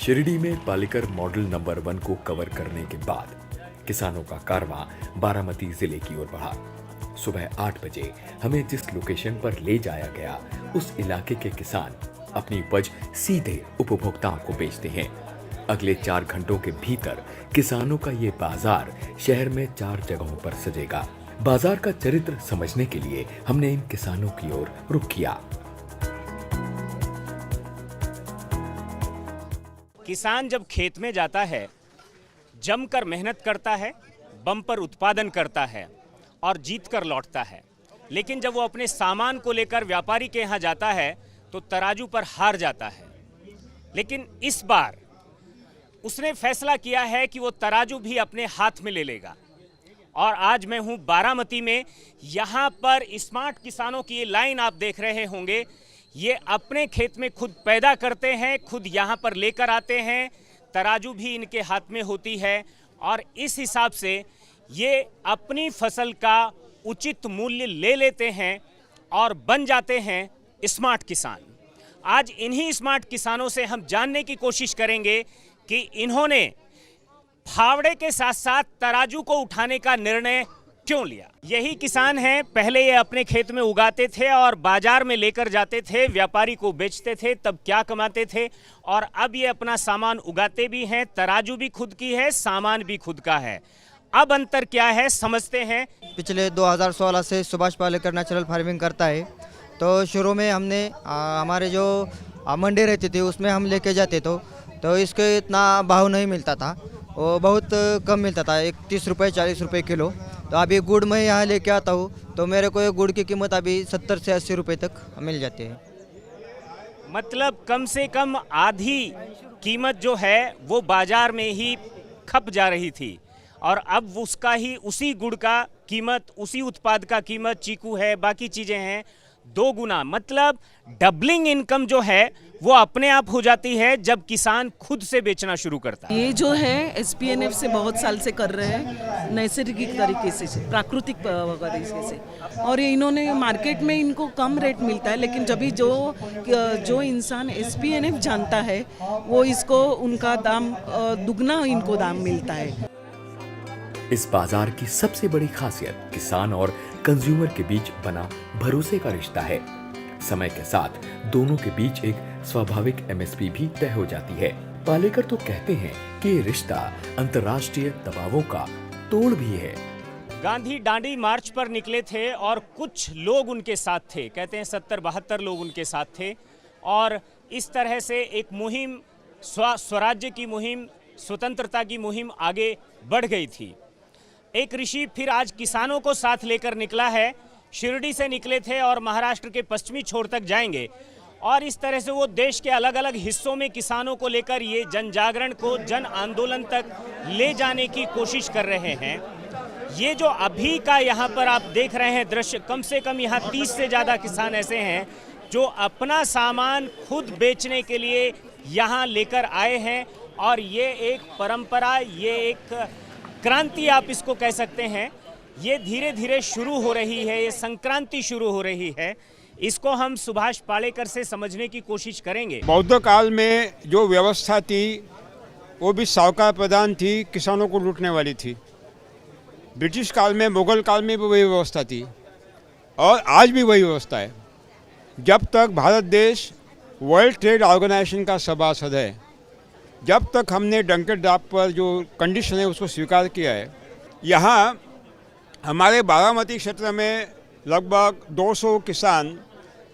शिरडी में Palekar model number 1 को cover करने के बाद किसानों का कारवां बारामती जिले की ओर बढ़ा। सुबह 8 बजे हमें जिस लोकेशन पर ले जाया गया, उस इलाके के किसान अपनी उपज सीधे उपभोक्ताओं को बेचते हैं। अगले 4 घंटों के भीतर किसानों का ये बाजार शहर में 4 जगहों पर सजेगा। बाजार का चरित्र समझने के लिए हमने इन किसानों की ओर रुख किया। किसान जब खेत में जाता है, जमकर मेहनत करता है, बम्पर उत्पादन करता है और जीत कर लौटता है। लेकिन जब वो अपने सामान को लेकर व्यापारी के यहाँ जाता है तो तराजू पर हार जाता है। लेकिन इस बार उसने फैसला किया है कि वो तराजू भी अपने हाथ में ले लेगा। और आज मैं हूँ बारामती में। यहाँ पर स्मार्ट किसानों की ये लाइन आप देख रहे होंगे। ये अपने खेत में खुद पैदा करते हैं, खुद यहाँ पर लेकर आते हैं। तराजू भी इनके हाथ में होती है और इस हिसाब से ये अपनी फसल का उचित मूल्य ले लेते हैं और बन जाते हैं स्मार्ट किसान। आज इन्हीं स्मार्ट किसानों से हम जानने की कोशिश करेंगे कि इन्होंने फावड़े के साथ साथ तराजू को उठाने का निर्णय क्यों लिया। यही किसान हैं, पहले ये अपने खेत में उगाते थे और बाजार में लेकर जाते थे, व्यापारी को बेचते थे, तब क्या कमाते थे। और अब ये अपना सामान उगाते भी हैं, तराजू भी खुद की है, सामान भी खुद का है। अब अंतर क्या है समझते हैं। पिछले 2016 से सुभाष पालेकर नेचुरल फार्मिंग करता है। तो शुरू में हमने हमारे जो मंडी रहती थी उसमें हम लेके जाते तो इसके इतना भाव नहीं मिलता था, वो बहुत कम मिलता था, 30 रुपये 40 रुपये किलो। तो अभी गुड़ मैं यहाँ लेके आता हूँ तो मेरे को गुड़ की कीमत अभी 70 से 80 रुपये तक मिल जाती है। मतलब कम से कम आधी कीमत जो है वो बाजार में ही खप जा रही थी और अब उसका ही उसी गुड़ का कीमत, उसी उत्पाद का कीमत, चीकू है, बाकी चीज़ें हैं, 2 गुना, मतलब डबलिंग इनकम जो है वो अपने आप हो जाती है जब किसान खुद से बेचना शुरू करता है। ये जो है SPNF से बहुत साल से कर रहे हैं, नैसर्गिक तरीके से, प्राकृतिक तरीके से। और ये इन्होंने मार्केट में इनको कम रेट मिलता है, लेकिन जब भी जो इंसान SPNF जानता है वो इसको उनका दाम दुगना इनको दाम मिलता है। इस बाजार की सबसे बड़ी खासियत किसान और कंज्यूमर के बीच बना भरोसे का रिश्ता है। समय के साथ दोनों के बीच एक स्वाभाविक MSP भी तय हो जाती है। पालेकर तो कहते हैं कि ये रिश्ता अंतर्राष्ट्रीय दबावों का तोड़ भी है। गांधी डांडी मार्च पर निकले थे और कुछ लोग उनके साथ थे, कहते हैं 70-72 लोग उनके साथ थे। और इस तरह से एक मुहिम, स्वराज्य की मुहिम, स्वतंत्रता की मुहिम आगे बढ़ गई थी। एक ऋषि फिर आज किसानों को साथ लेकर निकला है। शिरडी से निकले थे और महाराष्ट्र के पश्चिमी छोर तक जाएंगे और इस तरह से वो देश के अलग अलग हिस्सों में किसानों को लेकर ये जन जागरण को, जन आंदोलन तक ले जाने की कोशिश कर रहे हैं। ये जो अभी का यहाँ पर आप देख रहे हैं दृश्य, कम से कम यहाँ 30 से ज़्यादा किसान ऐसे हैं जो अपना सामान खुद बेचने के लिए यहाँ लेकर आए हैं। और ये एक परंपरा, ये एक क्रांति आप इसको कह सकते हैं, ये धीरे धीरे शुरू हो रही है, ये संक्रांति शुरू हो रही है। इसको हम सुभाष पालेकर से समझने की कोशिश करेंगे। बौद्ध काल में जो व्यवस्था थी वो भी साहूकार प्रधान थी, किसानों को लूटने वाली थी। ब्रिटिश काल में, मुगल काल में भी वही व्यवस्था थी और आज भी वही व्यवस्था है। जब तक भारत देश वर्ल्ड ट्रेड ऑर्गेनाइजेशन का सभासद है, जब तक हमने डंके ड्राप पर जो कंडीशन है उसको स्वीकार किया है, यहाँ हमारे बारामती क्षेत्र में लगभग 200 किसान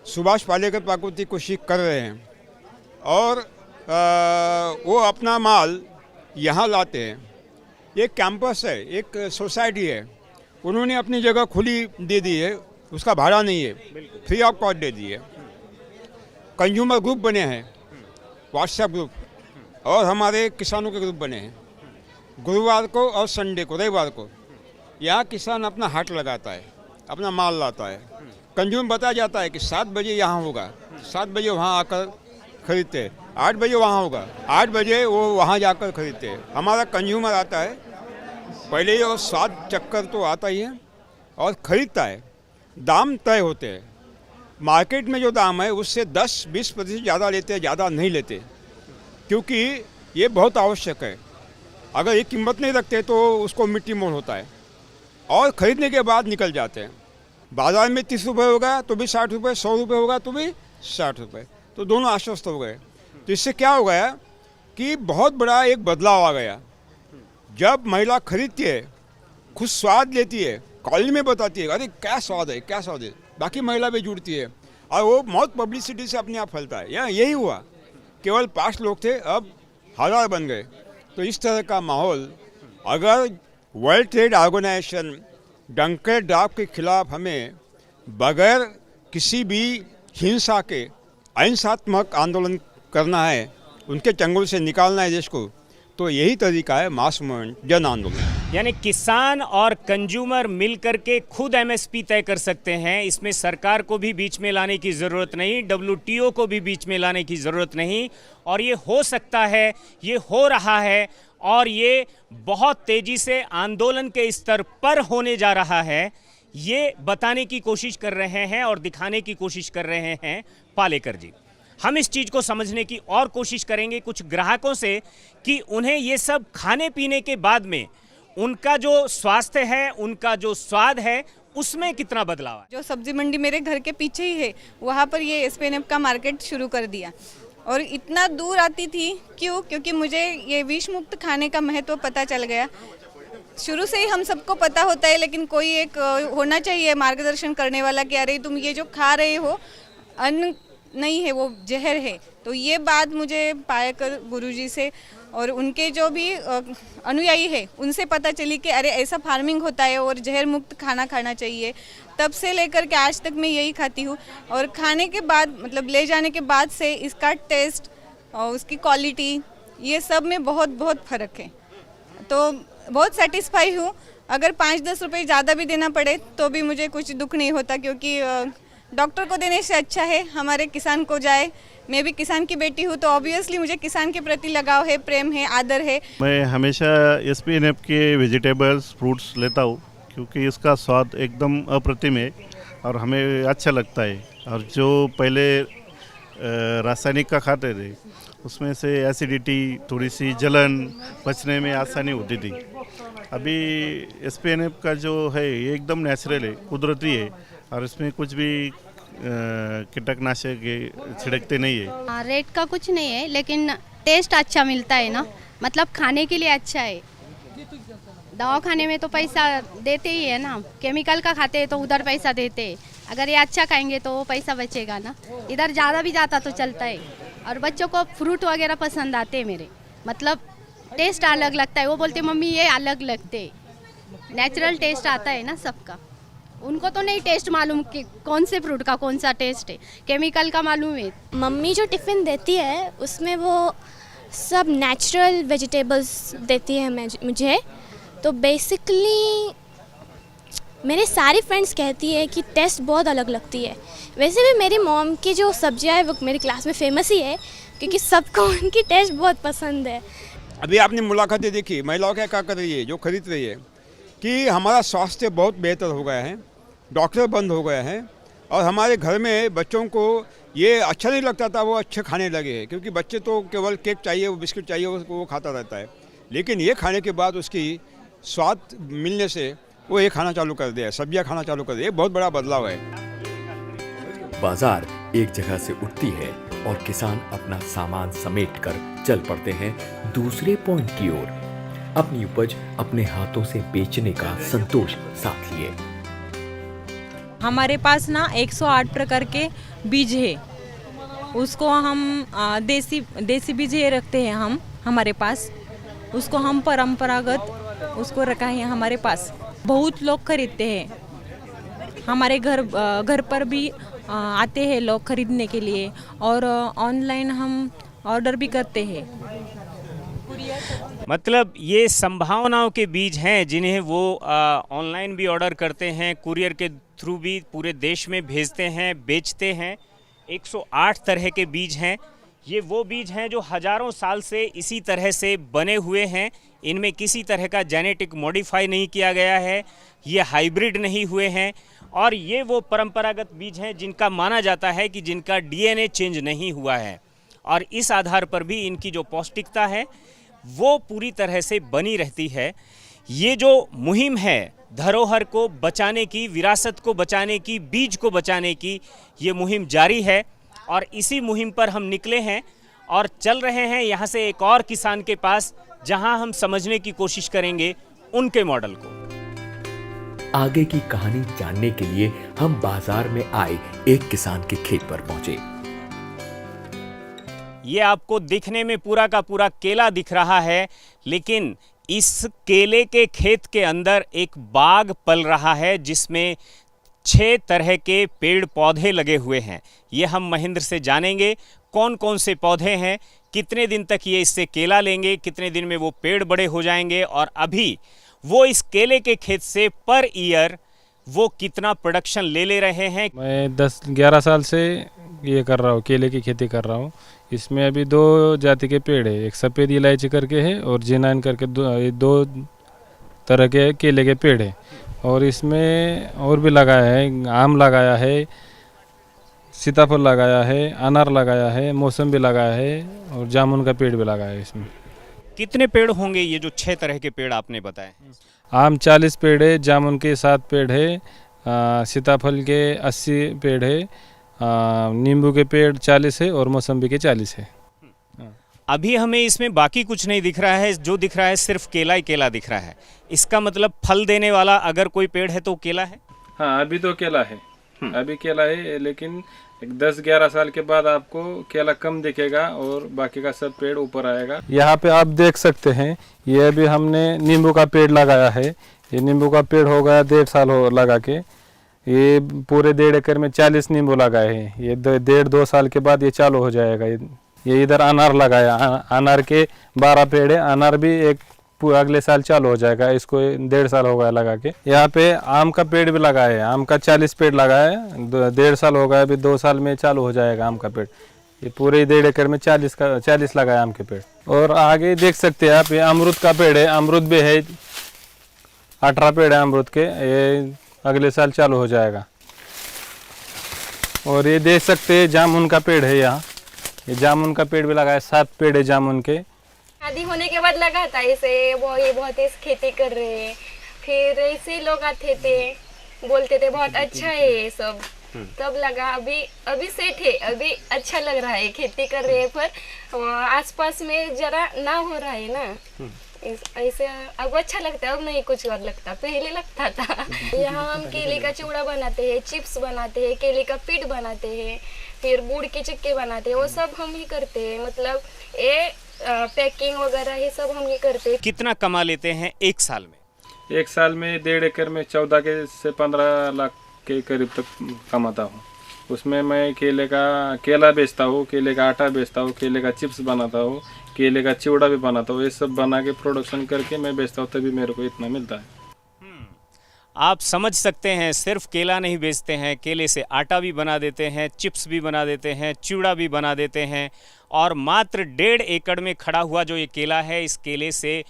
सुभाष पालेकर प्राकृतिक कृषि कर रहे हैं और वो अपना माल यहाँ लाते हैं। एक कैंपस है, एक सोसाइटी है, उन्होंने अपनी जगह खुली दे दी है, उसका भाड़ा नहीं है, फ्री ऑफ कॉस्ट दे दी है। कंज्यूमर ग्रुप बने हैं, व्हाट्सएप ग्रुप, और हमारे किसानों के ग्रुप बने हैं। गुरुवार को और संडे को, रविवार को यहाँ किसान अपना हाट लगाता है, अपना माल लाता है। कंज्यूमर बताया जाता है कि 7 बजे यहाँ होगा, 7 बजे वहाँ आकर खरीदते, 8 बजे वहाँ होगा, 8 बजे वो वहाँ जाकर खरीदते हैं। हमारा कंज्यूमर आता है, पहले ही और 7 चक्कर तो आता ही है और ख़रीदता है। दाम तय होते हैं, मार्केट में जो दाम है उससे 10-20% ज़्यादा लेते हैं, ज़्यादा नहीं लेते, क्योंकि ये बहुत आवश्यक है। अगर ये कीमत नहीं रखते तो उसको मिट्टी मोल होता है और ख़रीदने के बाद निकल जाते हैं। बाज़ार में 30 रुपये होगा तो भी 60 रुपये, 100 रुपये होगा तो भी 60 रुपये, तो दोनों आश्वस्त हो गए। तो इससे क्या हो गया कि बहुत बड़ा एक बदलाव आ गया। जब महिला खरीदती है, खुद स्वाद लेती है, कॉलेज में बताती है अरे क्या स्वाद है, क्या स्वाद है, बाकी महिला भी जुड़ती है और वो बहुत पब्लिसिटी से अपने आप फैलता है। यही हुआ, केवल 5 लोग थे, अब 1000 बन गए। तो इस तरह का माहौल अगर world trade organisation Dunker draft के खिलाफ हमें बगैर किसी भी हिंसा के अहिंसात्मक आंदोलन करना है, उनके चंगुल से निकालना है देश को, तो यही तरीका है मास मूवमेंट, जन आंदोलन। यानी किसान और कंज्यूमर मिल करके खुद एमएसपी तय कर सकते हैं। इसमें सरकार को भी बीच में लाने की ज़रूरत नहीं, WTO को भी बीच में लाने की ज़रूरत नहीं। और ये हो सकता है, ये हो रहा है और ये बहुत तेज़ी से आंदोलन के स्तर पर होने जा रहा है। ये बताने की कोशिश कर रहे हैं और दिखाने की कोशिश कर रहे हैं पालेकर जी। हम इस चीज़ को समझने की और कोशिश करेंगे कुछ ग्राहकों से कि उन्हें ये सब खाने पीने के बाद में उनका जो स्वास्थ्य है, उनका जो स्वाद है, उसमें कितना बदलाव है। जो सब्जी मंडी मेरे घर के पीछे ही है, वहाँ पर ये SPNF का मार्केट शुरू कर दिया और इतना दूर आती थी क्यों? क्योंकि मुझे ये विष मुक्त खाने का महत्व पता चल गया। शुरू से ही हम सबको पता होता है, लेकिन कोई एक होना चाहिए मार्गदर्शन करने वाला कि अरे तुम ये जो खा रहे हो अन्न नहीं है, वो जहर है। तो ये बात मुझे पाकर गुरुजी से और उनके जो भी अनुयायी है उनसे पता चली कि अरे ऐसा फार्मिंग होता है और जहर मुक्त खाना खाना चाहिए। तब से लेकर के आज तक मैं यही खाती हूँ और खाने के बाद मतलब ले जाने के बाद से इसका टेस्ट और उसकी क्वालिटी ये सब में बहुत बहुत फ़र्क है। तो बहुत सेटिस्फाई हूँ। अगर 5-10 रुपये ज़्यादा भी देना पड़े तो भी मुझे कुछ दुख नहीं होता, क्योंकि डॉक्टर को देने से अच्छा है हमारे किसान को जाए। मैं भी किसान की बेटी हूँ तो ऑब्वियसली मुझे किसान के प्रति लगाव है, प्रेम है, आदर है। मैं हमेशा SPNF के वेजिटेबल्स, फ्रूट्स लेता हूँ क्योंकि इसका स्वाद एकदम अप्रतिम है और हमें अच्छा लगता है। और जो पहले रासायनिक का खाते थे उसमें से एसिडिटी, थोड़ी सी जलन, पचने में आसानी होती थी। अभी SPNF का जो है ये एकदम नेचुरल है, कुदरती है और इसमें कुछ भी कीटनाशक छिड़कते नहीं है। रेट का कुछ नहीं है, लेकिन टेस्ट अच्छा मिलता है ना, मतलब खाने के लिए अच्छा है। दवा खाने में तो पैसा देते ही है ना, केमिकल का खाते हैं तो उधर पैसा देते हैं। अगर ये अच्छा खाएंगे तो वो पैसा बचेगा ना, इधर ज़्यादा भी जाता तो चलता है। और बच्चों को फ्रूट वगैरह पसंद आते हैं मेरे, मतलब टेस्ट अलग लगता है। वो बोलते मम्मी ये अलग लगते, नेचुरल टेस्ट आता है ना सबका। उनको तो नहीं टेस्ट मालूम कि कौन से फ्रूट का कौन सा टेस्ट है, केमिकल का मालूम है। मम्मी जो टिफ़िन देती है उसमें वो सब नेचुरल वेजिटेबल्स देती है मुझे। तो बेसिकली मेरे सारी फ्रेंड्स कहती है कि टेस्ट बहुत अलग लगती है। वैसे भी मेरी मॉम की जो सब्जियां है वो मेरी क्लास में फेमस ही है, क्योंकि सबको उनकी टेस्ट बहुत पसंद है। अभी आपने मुलाकातें देखी, महिलाओं क्या कर रही है, जो खरीद रही है कि हमारा स्वास्थ्य बहुत बेहतर हो गया है, डॉक्टर बंद हो गए हैं और हमारे घर में बच्चों को ये अच्छा नहीं लगता था, वो अच्छे खाने लगे हैं। क्योंकि बच्चे तो केवल केक चाहिए, वो बिस्किट चाहिए, वो खाता रहता है। लेकिन ये खाने के बाद उसकी स्वाद मिलने से वो ये खाना चालू कर दिया, सब्जियां खाना चालू कर दिया। ये बहुत बड़ा बदलाव है। बाजार एक जगह से उठती है और किसान अपना सामान समेटकर चल पड़ते हैं दूसरे पॉइंट की ओर, अपनी उपज अपने हाथों से बेचने का संतोष साथ लिए। हमारे पास ना 108 प्रकार के बीज है, उसको हम देसी बीज रखते हैं हम हमारे पास, उसको हम परंपरागत उसको रखा है हमारे पास। बहुत लोग खरीदते हैं, हमारे घर पर भी आते हैं लोग खरीदने के लिए, और ऑनलाइन हम ऑर्डर भी करते हैं। मतलब ये संभावनाओं के बीज हैं जिन्हें वो ऑनलाइन भी ऑर्डर करते हैं, कुरियर के थ्रू भी पूरे देश में भेजते हैं, बेचते हैं। 108 तरह के बीज हैं। ये वो बीज हैं जो हजारों साल से इसी तरह से बने हुए हैं। इनमें किसी तरह का जेनेटिक मॉडिफाई नहीं किया गया है, ये हाइब्रिड नहीं हुए हैं। और ये वो परंपरागत बीज हैं जिनका माना जाता है कि जिनका DNA चेंज नहीं हुआ है। और इस आधार पर भी इनकी जो पौष्टिकता है वो पूरी तरह से बनी रहती है। ये जो मुहिम है धरोहर को बचाने की, विरासत को बचाने की, बीज को बचाने की, ये मुहिम जारी है और इसी मुहिम पर हम निकले हैं और चल रहे हैं यहाँ से एक और किसान के पास, जहाँ हम समझने की कोशिश करेंगे उनके मॉडल को। आगे की कहानी जानने के लिए हम बाजार में आए एक किसान के खेत पर पहुंचे। ये आपको दिखने में पूरा का पूरा केला दिख रहा है, लेकिन इस केले के खेत के अंदर एक बाग पल रहा है जिसमें 6 तरह के पेड़ पौधे लगे हुए हैं। ये हम महेंद्र से जानेंगे कौन कौन से पौधे हैं, कितने दिन तक ये इससे केला लेंगे, कितने दिन में वो पेड़ बड़े हो जाएंगे और अभी वो इस केले के खेत से पर ईयर वो कितना प्रोडक्शन ले रहे हैं। मैं 10-11 साल से ये कर रहा हूँ, केले की खेती कर रहा हूँ। इसमें अभी 2 जाति के पेड़ है, एक सफ़ेद इलायची करके है और J9 करके दो तरह के केले के पेड़ है। और इसमें और भी लगाया है, आम लगाया है, सीताफल लगाया है, अनार लगाया है, मौसम भी लगाया है और जामुन का पेड़ भी लगाया है। इसमें कितने पेड़ होंगे ये जो 6 तरह के पेड़ आपने बताए? आम 40 पेड़ है, जामुन के 7 पेड़ है, सीताफल के 80 पेड़ है, नींबू के पेड़ 40 है और मौसम्बी के 40 है। अभी हमें इसमें बाकी कुछ नहीं दिख रहा है, जो दिख रहा है सिर्फ केला ही केला दिख रहा है। इसका मतलब फल देने वाला अगर कोई पेड़ है तो केला है? हाँ, अभी तो केला है, अभी केला है, लेकिन 10-11 साल के बाद आपको केला कम दिखेगा और बाकी का सब पेड़ ऊपर आएगा। यहाँ पे आप देख सकते हैं, ये अभी हमने नींबू का पेड़ लगाया है। ये नींबू का पेड़ हो गया 1.5 साल हो लगा के। ये पूरे 1.5 एकड़ में 40 नींबू लगाए हैं। ये 1.5-2 साल के बाद ये चालू हो जाएगा। ये इधर अनार लगाया, अनार के 12 पेड़ है, अनार भी अगले साल चालू हो जाएगा। इसको 1.5 साल हो गया लगा के। यहाँ पे आम का पेड़ भी लगाया है, आम का 40 पेड़ लगाया है, 1.5 साल हो गया, अभी 2 साल में चालू हो जाएगा आम का पेड़। ये पूरे 1.5 एकड़ में 40 लगाया आम के पेड़। और आगे देख सकते हैं आप, ये अमरूद का पेड़ है, अमरूद भी है, 18 पेड़ है अमरूद के, ये अगले साल चालू हो जाएगा। और ये देख सकते हैं जामुन का पेड़ है, यहाँ ये जामुन का पेड़ भी लगाया, 7 पेड़ है जामुन के। शादी होने के बाद लगा था इसे, वो ये बहुत खेती कर रहे हैं। फिर ऐसे लोग आते थे, बोलते थे बहुत अच्छा है ये सब, तब लगा अभी सेट है, अभी अच्छा लग रहा है, खेती कर रहे हैं। पर आसपास में जरा ना हो रहा है ना, ऐसे अब अच्छा लगता है, अब नहीं कुछ और लगता, पहले लगता था। यहाँ हम केले का चिवड़ा बनाते हैं, चिप्स बनाते हैं, केले का पीठ बनाते हैं, फिर गुड़ के चिक्के बनाते हैं, वो सब हम ही करते हैं। मतलब ये पैकिंग वगैरह ये सब हम ही करते हैं। कितना कमा लेते हैं एक साल में? एक साल में 1.5 एकड़ में 14 से 15 लाख के करीब तक कमाता हूँ। उसमें मैं केला बेचता हूँ, केले का आटा बेचता हूँ, केले का चिप्स बनाता हूँ, केले का चिवड़ा भी बनाता हूँ। ये सब बना के प्रोडक्शन करके मैं बेचता हूँ, तभी मेरे को इतना मिलता है। आप समझ सकते हैं, सिर्फ केला नहीं बेचते हैं, केले से आटा भी बना देते हैं, चिप्स भी बना देते हैं, चिवड़ा भी बना देते हैं। और मात्र 1.5 एकड़ में खड़ा हुआ जो ये केला है, इस केले से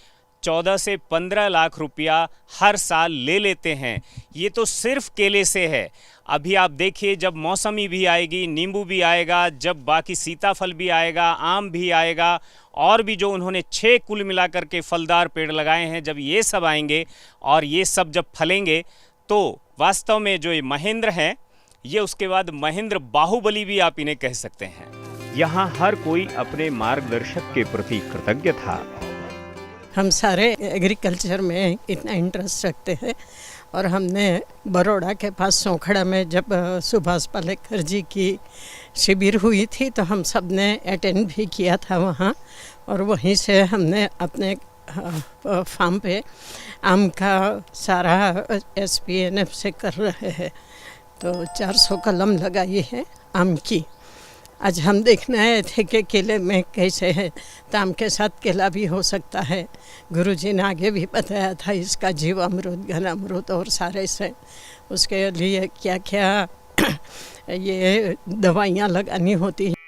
14 से 15 लाख रुपया हर साल ले लेते हैं। ये तो सिर्फ केले से है। अभी आप देखिए, जब मौसमी भी आएगी, नींबू भी आएगा, जब बाकी सीताफल भी आएगा, आम भी आएगा, और भी जो उन्होंने 6 कुल मिलाकर के फलदार पेड़ लगाए हैं, जब ये सब आएंगे और ये सब जब फलेंगे तो वास्तव में जो ये महेंद्र हैं, ये उसके बाद महेंद्र बाहुबली भी आप इन्हें कह सकते हैं। यहाँ हर कोई अपने मार्गदर्शक के प्रति कृतज्ञ था। हम सारे एग्रीकल्चर में इतना इंटरेस्ट रखते हैं और हमने बड़ौदा के पास सोखड़ा में जब सुभाष पालेकर जी की शिविर हुई थी तो हम सब ने अटेंड भी किया था वहाँ। और वहीं से हमने अपने फार्म पे आम का सारा SPNF से कर रहे हैं, तो 400 कलम लगाई है आम की। आज हम देखने आए थे कि केले में कैसे है, तो आम के साथ केला भी हो सकता है। गुरुजी ने आगे भी बताया था इसका जीवामृत, घनामृत और सारे से उसके लिए क्या क्या ये दवाइयाँ लगानी होती हैं।